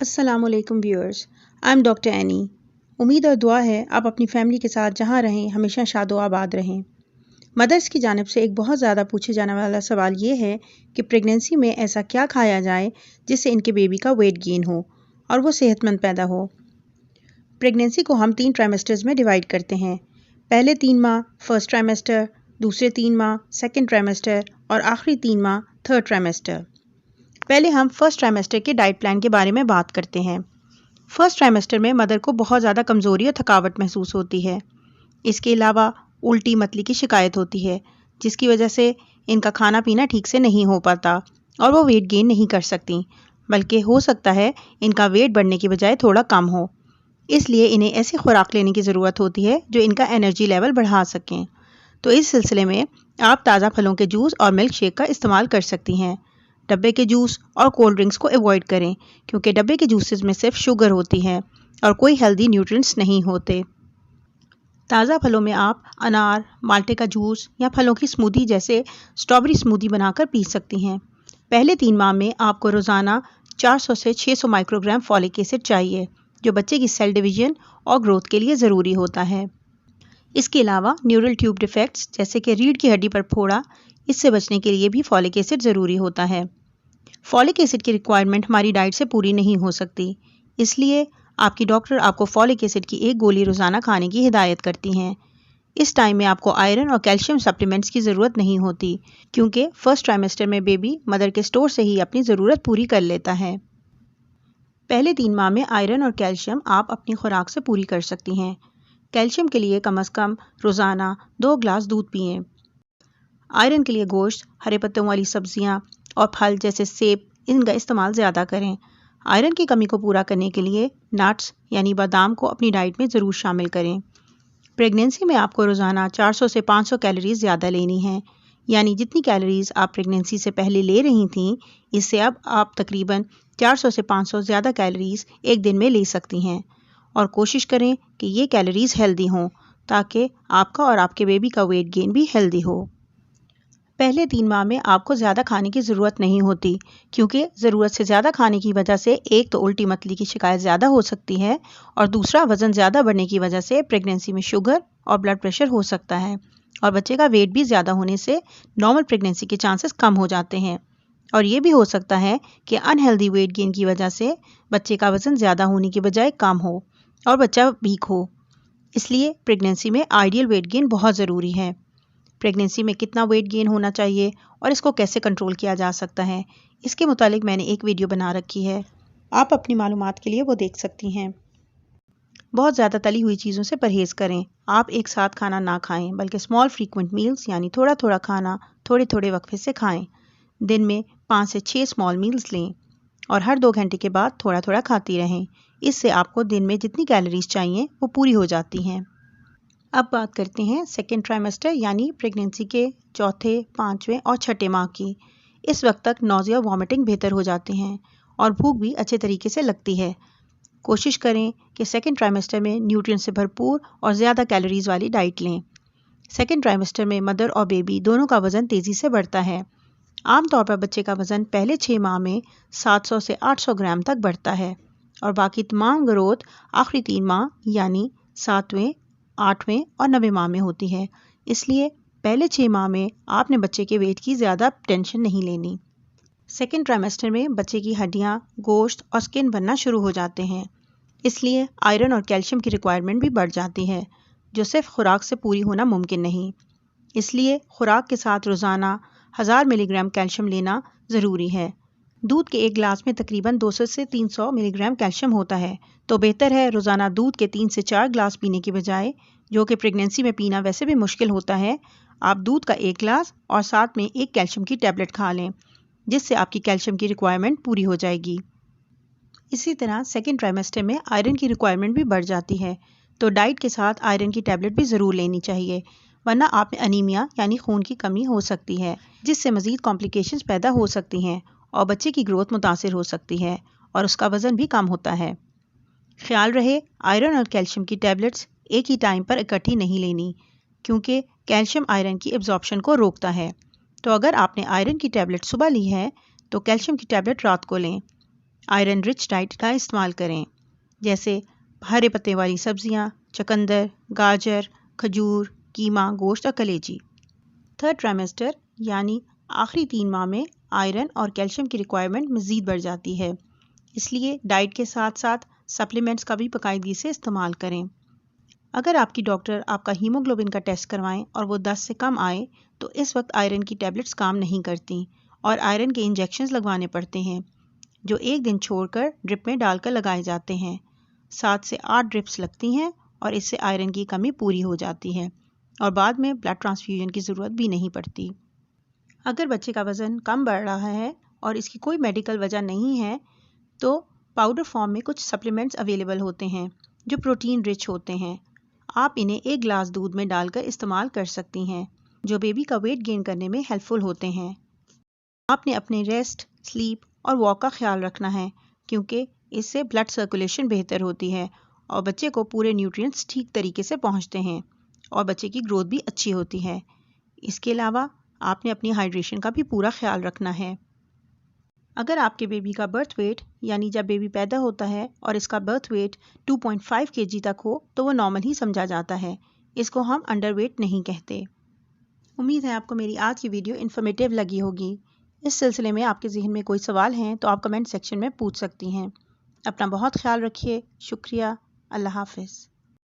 अस्सलामुअलैकुम viewers, I am doctor any. उम्मीद और दुआ है आप अपनी फैमिली के साथ जहाँ रहें हमेशा शादो आबाद रहें। मदर्स की जानिब से एक बहुत ज़्यादा पूछे जाने वाला सवाल ये है कि प्रेगनेंसी में ऐसा क्या खाया जाए जिससे इनके बेबी का वेट गेन हो और वो सेहतमंद पैदा हो। प्रेगनेंसी को हम 3 ट्राइमेस्टर्स में डिवाइड करते हैं। पहले 3 माह फर्स्ट ट्राइमेस्टर, दूसरे 3 माह सेकेंड ट्राइमेस्टर और आखिरी 3 माह थर्ड ट्राइमेस्टर। पहले हम फर्स्ट ट्राइमेस्टर के डाइट प्लान के बारे में बात करते हैं। फर्स्ट ट्राइमेस्टर में मदर को बहुत ज़्यादा कमज़ोरी और थकावट महसूस होती है। इसके अलावा उल्टी मतली की शिकायत होती है, जिसकी वजह से इनका खाना पीना ठीक से नहीं हो पाता और वो वेट गेन नहीं कर सकती, बल्कि हो सकता है इनका वेट बढ़ने की बजाय थोड़ा कम हो। इसलिए इन्हें ऐसी खुराक लेने की ज़रूरत होती है जो इनका एनर्जी लेवल बढ़ा सकें। तो इस सिलसिले में आप ताज़ा फलों के जूस और मिल्क शेक का इस्तेमाल कर सकती हैं। डब्बे के जूस और कोल्ड ड्रिंक्स को अवॉइड करें, क्योंकि डब्बे के जूसेस में सिर्फ शुगर होती है और कोई हेल्दी न्यूट्रिएंट्स नहीं होते। ताज़ा फलों में आप अनार, माल्टे का जूस या फलों की स्मूदी जैसे स्ट्रॉबेरी स्मूदी बनाकर पी सकती हैं। पहले 3 माह में आपको रोज़ाना 400 से 600 माइक्रोग्राम फॉलिक एसिड चाहिए, जो बच्चे की सेल डिवीजन और ग्रोथ के लिए ज़रूरी होता है। इसके अलावा न्यूरल ट्यूब डिफेक्ट्स जैसे कि रीढ़ की हड्डी पर फोड़ा, इससे बचने के लिए भी फॉलिक एसिड ज़रूरी होता है। फॉलिक एसिड की रिक्वायरमेंट हमारी डाइट से पूरी नहीं हो सकती, इसलिए आपकी डॉक्टर आपको फॉलिक एसिड की एक गोली रोज़ाना खाने की हिदायत करती हैं। इस टाइम में आपको आयरन और कैल्शियम सप्लीमेंट्स की ज़रूरत नहीं होती, क्योंकि फर्स्ट ट्राइमेस्टर में बेबी मदर के स्टोर से ही अपनी ज़रूरत पूरी कर लेता है। पहले 3 माह में आयरन और कैल्शियम आप अपनी खुराक से पूरी कर सकती हैं। कैल्शियम के लिए कम से कम रोज़ाना 2 ग्लास दूध पिएं। आयरन के लिए गोश्त, हरे पत्तों वाली सब्जियां और फल जैसे सेब, इनका इस्तेमाल ज़्यादा करें। आयरन की कमी को पूरा करने के लिए नट्स यानी बादाम को अपनी डाइट में ज़रूर शामिल करें। प्रेगनेंसी में आपको रोज़ाना 400 से 500 कैलोरीज ज़्यादा लेनी है, यानी जितनी कैलोरीज आप प्रेगनेंसी से पहले ले रही थीं, इससे अब आप तकरीबन 400 से 500 ज़्यादा कैलोरीज एक दिन में ले सकती हैं। और कोशिश करें कि ये कैलोरीज हेल्दी हों, ताकि आपका और आपके बेबी का वेट गेन भी हेल्दी हो। पहले 3 माह में आपको ज़्यादा खाने की ज़रूरत नहीं होती, क्योंकि ज़रूरत से ज़्यादा खाने की वजह से एक तो उल्टी मतली की शिकायत ज़्यादा हो सकती है और दूसरा वज़न ज़्यादा बढ़ने की वजह से प्रेगनेंसी में शुगर और ब्लड प्रेशर हो सकता है और बच्चे का वेट भी ज़्यादा होने से नॉर्मल प्रेगनेंसी के चांसेस कम हो जाते हैं। और ये भी हो सकता है कि अनहेल्दी वेट गेन की वजह से बच्चे का वज़न ज़्यादा होने की बजाय कम हो और बच्चा वीक हो। इसलिए प्रेगनेंसी में आइडियल वेट गेन बहुत ज़रूरी है। प्रेगनेंसी में कितना वेट गेन होना चाहिए और इसको कैसे कंट्रोल किया जा सकता है, इसके मुतालिक मैंने एक वीडियो बना रखी है, आप अपनी मालूमात के लिए वो देख सकती हैं। बहुत ज़्यादा तली हुई चीज़ों से परहेज़ करें। आप एक साथ खाना ना खाएं, बल्कि स्मॉल फ्रीक्वेंट मील्स यानी थोड़ा थोड़ा खाना थोड़े थोड़े वक्फे से खाएं। दिन में 5 से 6 स्मॉल मील्स लें और हर 2 घंटे के बाद थोड़ा थोड़ा खाती रहें। इससे आपको दिन में जितनी कैलोरीज चाहिए वो पूरी हो जाती हैं। अब बात करते हैं सेकेंड ट्राइमेस्टर यानी प्रेगनेंसी के चौथे, 5वें और 6ठे माह की। इस वक्त तक नौजिया वॉमिटिंग बेहतर हो जाते हैं और भूख भी अच्छे तरीके से लगती है। कोशिश करें कि सेकेंड ट्राइमेस्टर में न्यूट्रिएंट्स से भरपूर और ज़्यादा कैलोरीज वाली डाइट लें। सेकेंड ट्राइमेस्टर में मदर और बेबी दोनों का वज़न तेज़ी से बढ़ता है। आमतौर पर बच्चे का वज़न पहले 6 माह में 700 से 800 ग्राम तक बढ़ता है और बाकी तमाम ग्रोथ आखिरी 3 माह यानी 7वें, 8वें और 9वें माह में होती है। इसलिए पहले 6 माह में आपने बच्चे के वेट की ज़्यादा टेंशन नहीं लेनी। सेकेंड ट्राइमेस्टर में बच्चे की हड्डियाँ, गोश्त और स्किन बनना शुरू हो जाते हैं, इसलिए आयरन और कैल्शियम की रिक्वायरमेंट भी बढ़ जाती है, जो सिर्फ खुराक से पूरी होना मुमकिन नहीं। इसलिए खुराक के साथ रोज़ाना 1000 मिलीग्राम कैल्शियम लेना ज़रूरी है। दूध के एक गिलास में तकरीबन 200 से 300 मिलीग्राम कैल्शियम होता है, तो बेहतर है रोज़ाना दूध के 3 से 4 गिलास पीने की बजाय, जो कि प्रेगनेंसी में पीना वैसे भी मुश्किल होता है, आप दूध का 1 गिलास और साथ में एक कैल्शियम की टैबलेट खा लें, जिससे आपकी कैल्शियम की रिक्वायरमेंट पूरी हो जाएगी। इसी तरह सेकेंड ट्राइमेस्टर में आयरन की रिक्वायरमेंट भी बढ़ जाती है, तो डाइट के साथ आयरन की टैबलेट भी ज़रूर लेनी चाहिए, वरना आप में अनीमिया यानी खून की कमी हो सकती है, जिससे मज़ीद कॉम्प्लिकेशंस पैदा हो सकती हैं और बच्चे की ग्रोथ मुतासिर हो सकती है और उसका वज़न भी कम होता है। ख्याल रहे आयरन और कैल्शियम की टैबलेट्स एक ही टाइम पर इकट्ठी नहीं लेनी, क्योंकि कैल्शियम आयरन की एब्जॉर्प्शन को रोकता है। तो अगर आपने आयरन की टैबलेट सुबह ली है तो कैल्शियम की टैबलेट रात को लें। आयरन रिच डाइट का इस्तेमाल करें, जैसे हरे पत्ते वाली सब्जियां, चुकंदर, गाजर, खजूर, कीमा, गोश्त और कलेजी। थर्ड ट्राइमेस्टर यानी आखिरी 3 माह में आयरन और कैल्शियम की रिक्वायरमेंट मज़ीद बढ़ जाती है, इसलिए डाइट के साथ साथ सप्लीमेंट्स का भी बाकायदगी से इस्तेमाल करें। अगर आपकी डॉक्टर आपका हीमोग्लोबिन का टेस्ट करवाएं और वो 10 से कम आए तो इस वक्त आयरन की टैबलेट्स काम नहीं करती और आयरन के इंजेक्शंस लगवाने पड़ते हैं, जो एक दिन छोड़कर ड्रिप में डालकर लगाए जाते हैं। 7 से 8 ड्रिप्स लगती हैं और इससे आयरन की कमी पूरी हो जाती है और बाद में ब्लड ट्रांसफ्यूजन की ज़रूरत भी नहीं पड़ती। अगर बच्चे का वज़न कम बढ़ रहा है और इसकी कोई मेडिकल वजह नहीं है तो पाउडर फॉर्म में कुछ सप्लीमेंट्स अवेलेबल होते हैं जो प्रोटीन रिच होते हैं। आप इन्हें 1 गिलास दूध में डालकर इस्तेमाल कर सकती हैं, जो बेबी का वेट गेन करने में हेल्पफुल होते हैं। आपने अपने रेस्ट, स्लीप और वॉक का ख्याल रखना है, क्योंकि इससे ब्लड सर्कुलेशन बेहतर होती है और बच्चे को पूरे न्यूट्रिएंट्स ठीक तरीके से पहुंचते हैं और बच्चे की ग्रोथ भी अच्छी होती है। इसके अलावा आपने अपनी हाइड्रेशन का भी पूरा ख्याल रखना है। अगर आपके बेबी का बर्थ वेट यानी जब बेबी पैदा होता है और इसका बर्थ वेट 2.5 kg तक हो तो वो नॉर्मल ही समझा जाता है, इसको हम अंडरवेट नहीं कहते। उम्मीद है आपको मेरी आज की वीडियो इन्फॉर्मेटिव लगी होगी। इस सिलसिले में आपके जहन में कोई सवाल हैं तो आप कमेंट सेक्शन में पूछ सकती हैं। अपना बहुत ख्याल रखिए। शुक्रिया। अल्लाह हाफ़िज़।